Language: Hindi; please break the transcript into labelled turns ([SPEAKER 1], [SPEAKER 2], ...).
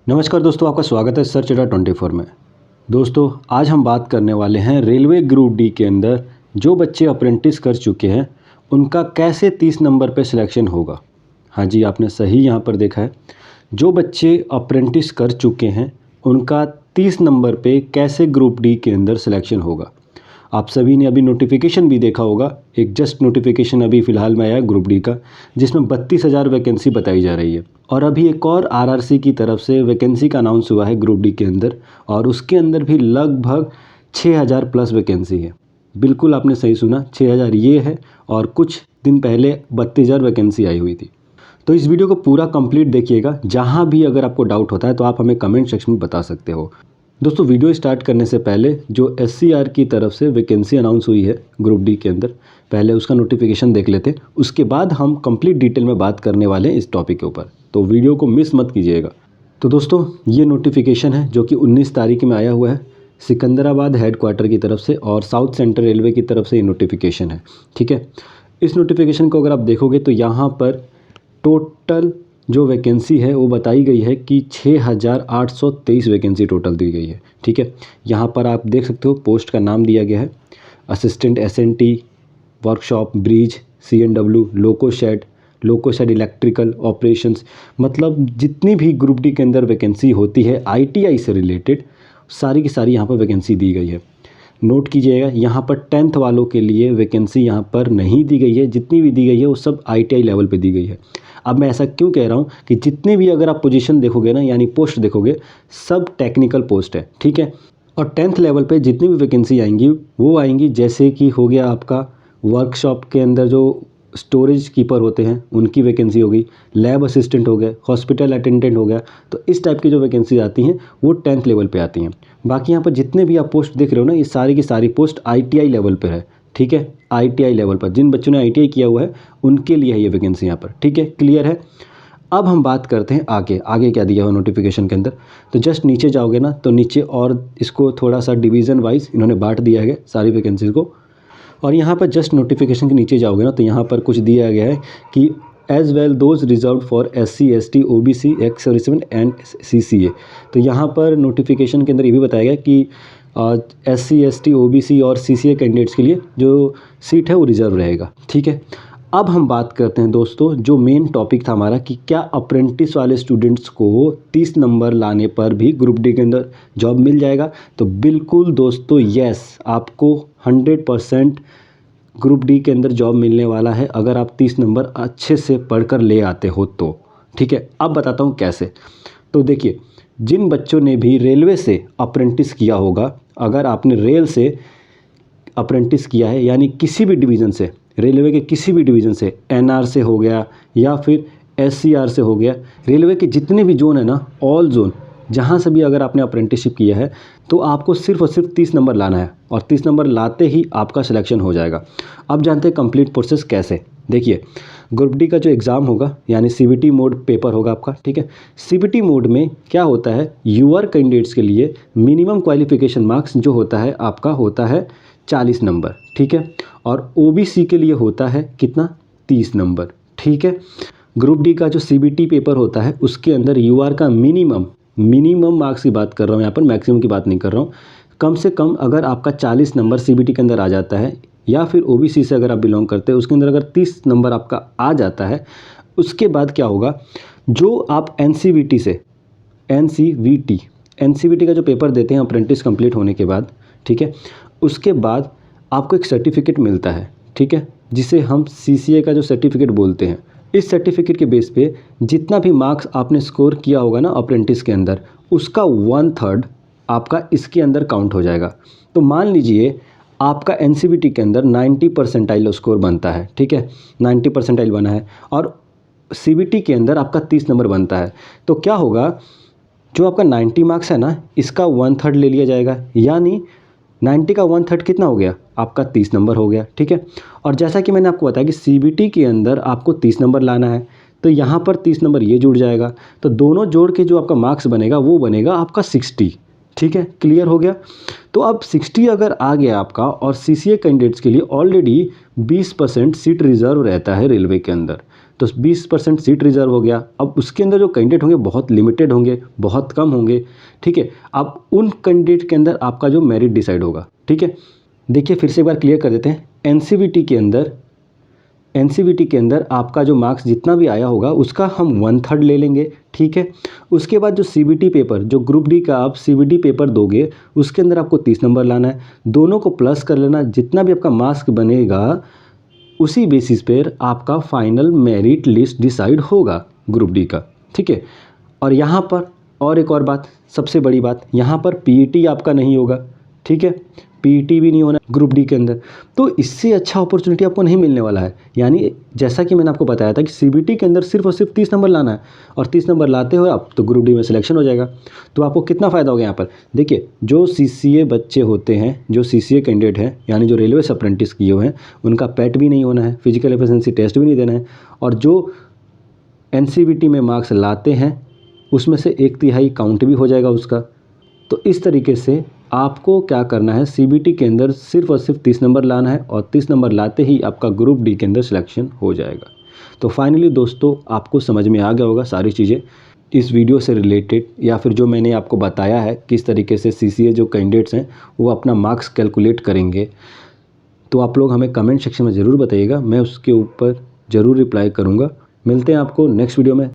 [SPEAKER 1] नमस्कार दोस्तों, आपका स्वागत है सर्च अड्डा 24 में। दोस्तों, आज हम बात करने वाले हैं रेलवे ग्रुप डी के अंदर जो बच्चे अप्रेंटिस कर चुके हैं उनका कैसे 30 नंबर पे सिलेक्शन होगा। हाँ जी, आपने सही यहाँ पर देखा है। जो बच्चे अप्रेंटिस कर चुके हैं उनका 30 नंबर पे कैसे ग्रुप डी के अंदर सिलेक्शन होगा। आप सभी ने अभी नोटिफिकेशन भी देखा होगा, एक जस्ट नोटिफिकेशन अभी फ़िलहाल में आया ग्रुप डी का, जिसमें 32,000 वैकेंसी बताई जा रही है। और अभी एक और आरआरसी की तरफ से वैकेंसी का अनाउंस हुआ है ग्रुप डी के अंदर, और उसके अंदर भी लगभग 6,000 प्लस वैकेंसी है। बिल्कुल आपने सही सुना, 6,000 ये है, और कुछ दिन पहले 32,000 वैकेंसी आई हुई थी। तो इस वीडियो को पूरा कंप्लीट देखिएगा। जहाँ भी अगर आपको डाउट होता है तो आप हमें कमेंट सेक्शन में बता सकते हो। दोस्तों, वीडियो स्टार्ट करने से पहले जो एससीआर की तरफ से वैकेंसी अनाउंस हुई है ग्रुप डी के अंदर, पहले उसका नोटिफिकेशन देख लेते हैं, उसके बाद हम कंप्लीट डिटेल में बात करने वाले हैं इस टॉपिक के ऊपर। तो वीडियो को मिस मत कीजिएगा। तो दोस्तों, ये नोटिफिकेशन है जो कि 19 तारीख में आया हुआ है सिकंदराबाद हेडक्वार्टर की तरफ से, और साउथ सेंट्रल रेलवे की तरफ से ये नोटिफिकेशन है। ठीक है, इस नोटिफिकेशन को अगर आप देखोगे तो यहाँ पर टोटल जो वैकेंसी है वो बताई गई है कि 6,823 वैकेंसी टोटल दी गई है। ठीक है, यहाँ पर आप देख सकते हो पोस्ट का नाम दिया गया है assistant SNT, workshop, bridge, CNW, loco shed electrical operations. मतलब जितनी भी ग्रुप डी के अंदर वैकेंसी होती है आईटीआई से रिलेटेड, सारी की सारी यहाँ पर वैकेंसी दी गई है। नोट कीजिएगा, यहाँ पर 10th वालों के लिए वैकेंसी यहाँ पर नहीं दी गई है। जितनी भी दी गई है वो सब आईटीआई लेवल पे दी गई है। अब मैं ऐसा क्यों कह रहा हूँ कि जितने भी अगर आप पोजीशन देखोगे ना, यानी पोस्ट देखोगे, सब टेक्निकल पोस्ट है। ठीक है, और 10th लेवल पे जितनी भी वैकेंसी आएंगी वो आएंगी, जैसे कि हो गया आपका वर्कशॉप के अंदर जो स्टोरेज कीपर होते हैं उनकी वैकेंसी हो गई, लैब असिस्टेंट हो गया, हॉस्पिटल अटेंडेंट हो गया। तो इस टाइप की जो वैकेंसी आती हैं वो 10th लेवल पे आती हैं। बाकी यहाँ पर जितने भी आप पोस्ट देख रहे हो ना, ये सारी की सारी पोस्ट आईटीआई लेवल पे है। ठीक है, आईटीआई लेवल पर जिन बच्चों ने आईटीआई किया हुआ है उनके लिए है ये वैकेंसी यहाँ पर। ठीक है, क्लियर है। अब हम बात करते हैं आगे क्या दिया हुआ नोटिफिकेशन के अंदर। तो जस्ट नीचे जाओगे ना तो नीचे और इसको थोड़ा सा डिवीज़न वाइज इन्होंने बांट दिया है सारी वैकेंसीज को। और यहाँ पर जस्ट नोटिफिकेशन के नीचे जाओगे ना तो यहाँ पर कुछ दिया गया है कि as well those reserve for SC ST OBC ex serviceman and CCA। तो यहाँ पर नोटिफिकेशन के अंदर ये भी बताया गया कि SC ST OBC और CCA कैंडिडेट्स के लिए जो सीट है वो रिजर्व रहेगा। ठीक है, अब हम बात करते हैं दोस्तों, जो मेन टॉपिक था हमारा कि क्या अप्रेंटिस वाले स्टूडेंट्स को 30 नंबर लाने पर भी ग्रुप डी के अंदर जॉब मिल जाएगा। तो बिल्कुल दोस्तों, यस, आपको 100% ग्रुप डी के अंदर जॉब मिलने वाला है अगर आप 30 नंबर अच्छे से पढ़कर ले आते हो तो। ठीक है, अब बताता हूँ कैसे। तो देखिए, जिन बच्चों ने भी रेलवे से अप्रेंटिस किया होगा, अगर आपने रेल से अप्रेंटिस किया है यानी किसी भी डिवीज़न से, रेलवे के किसी भी डिवीज़न से, एनआर से हो गया या फिर एससीआर से हो गया, रेलवे के जितने भी जोन है ना, ऑल जोन, जहाँ से भी अगर आपने अप्रेंटिसशिप किया है तो आपको सिर्फ और सिर्फ 30 नंबर लाना है, और 30 नंबर लाते ही आपका सिलेक्शन हो जाएगा। अब जानते हैं कंप्लीट प्रोसेस कैसे। देखिए, ग्रुप डी का जो एग्ज़ाम होगा यानी CBT मोड पेपर होगा आपका। ठीक है, CBT मोड में क्या होता है, यूआर कैंडिडेट्स के लिए मिनिमम क्वालिफिकेशन मार्क्स जो होता है आपका होता है 40 नंबर। ठीक है, और OBC के लिए होता है कितना, 30 नंबर। ठीक है, ग्रुप डी का जो CBT पेपर होता है उसके अंदर यूआर का मिनिमम मार्क्स की बात कर रहा हूँ यहाँ पर, मैक्सिमम की बात नहीं कर रहा हूँ। कम से कम अगर आपका 40 नंबर CBT के अंदर आ जाता है, या फिर OBC से अगर आप बिलोंग करते हैं उसके अंदर अगर 30 नंबर आपका आ जाता है, उसके बाद क्या होगा, जो आप NCVT से NCVT का जो पेपर देते हैं अप्रेंटिस कंप्लीट होने के बाद, ठीक है, उसके बाद आपको एक सर्टिफिकेट मिलता है। ठीक है, जिसे हम CCA का जो सर्टिफिकेट बोलते हैं। इस सर्टिफिकेट के बेस पे जितना भी मार्क्स आपने स्कोर किया होगा ना अप्रेंटिस के अंदर, उसका 1/3 आपका इसके अंदर काउंट हो जाएगा। तो मान लीजिए आपका NCVT के अंदर 90 परसेंटाइल स्कोर बनता है। ठीक है, 90 परसेंटाइल बना है, और CBT के अंदर आपका 30 नंबर बनता है। तो क्या होगा, जो आपका 90 मार्क्स है ना, इसका 1/3 ले लिया जाएगा, यानी 90 का 1/3 कितना हो गया, आपका 30 नंबर हो गया। ठीक है, और जैसा कि मैंने आपको बताया कि CBT के अंदर आपको 30 नंबर लाना है, तो यहाँ पर 30 नंबर ये जुड़ जाएगा, तो दोनों जोड़ के जो आपका मार्क्स बनेगा वो बनेगा आपका 60। ठीक है, क्लियर हो गया। तो अब 60 अगर आ गया आपका, और CCA कैंडिडेट्स के लिए ऑलरेडी 20% सीट रिजर्व रहता है रेलवे के अंदर, तो 20% सीट रिजर्व हो गया। अब उसके अंदर जो कैंडिडेट होंगे बहुत लिमिटेड होंगे, बहुत कम होंगे, ठीक है। अब उन कैंडिडेट के अंदर आपका जो मेरिट डिसाइड होगा, ठीक है। देखिए फिर से एक बार क्लियर कर देते हैं। एनसीवीटी के अंदर आपका जो मार्क्स जितना भी आया होगा उसका हम 1/3 ले लेंगे, ठीक है। उसके बाद जो सीबीटी पेपर, जो ग्रुप डी का आप सीबीटी पेपर दोगे उसके अंदर आपको 30 नंबर लाना है। दोनों को प्लस कर लेना, जितना भी आपका मार्क्स बनेगा उसी बेसिस पर आपका फाइनल मेरिट लिस्ट डिसाइड होगा ग्रुप डी का, ठीक है। और यहाँ पर और एक और बात, सबसे बड़ी बात, यहाँ पर पीईटी आपका नहीं होगा, ठीक है। पीईटी भी नहीं होना ग्रुप डी के अंदर, तो इससे अच्छा अपॉर्चुनिटी आपको नहीं मिलने वाला है। यानी जैसा कि मैंने आपको बताया था कि सीबीटी के अंदर सिर्फ और सिर्फ 30 नंबर लाना है, और 30 नंबर लाते हुए आप तो ग्रुप डी में सिलेक्शन हो जाएगा। तो आपको कितना फ़ायदा होगा यहाँ पर? देखिए जो सीसीए बच्चे होते हैं, जो सीसीए कैंडिडेट हैं, यानी जो रेलवे से अप्रेंटिस किए हुए हैं, उनका पैट भी नहीं होना है, फिजिकल एफिशिएंसी टेस्ट भी नहीं देना है, और जो एनसीवीटी में मार्क्स लाते हैं उसमें से 1/3 काउंट भी हो जाएगा उसका। तो इस तरीके से आपको क्या करना है, सीबीटी के अंदर सिर्फ और सिर्फ 30 नंबर लाना है, और 30 नंबर लाते ही आपका ग्रुप डी के अंदर सिलेक्शन हो जाएगा। तो फाइनली दोस्तों आपको समझ में आ गया होगा सारी चीज़ें इस वीडियो से रिलेटेड, या फिर जो मैंने आपको बताया है किस तरीके से सीसीए जो कैंडिडेट्स हैं वो अपना मार्क्स कैलकुलेट करेंगे। तो आप लोग हमें कमेंट सेक्शन में ज़रूर बताइएगा, मैं उसके ऊपर ज़रूर रिप्लाई करूँगा। मिलते हैं आपको नेक्स्ट वीडियो में।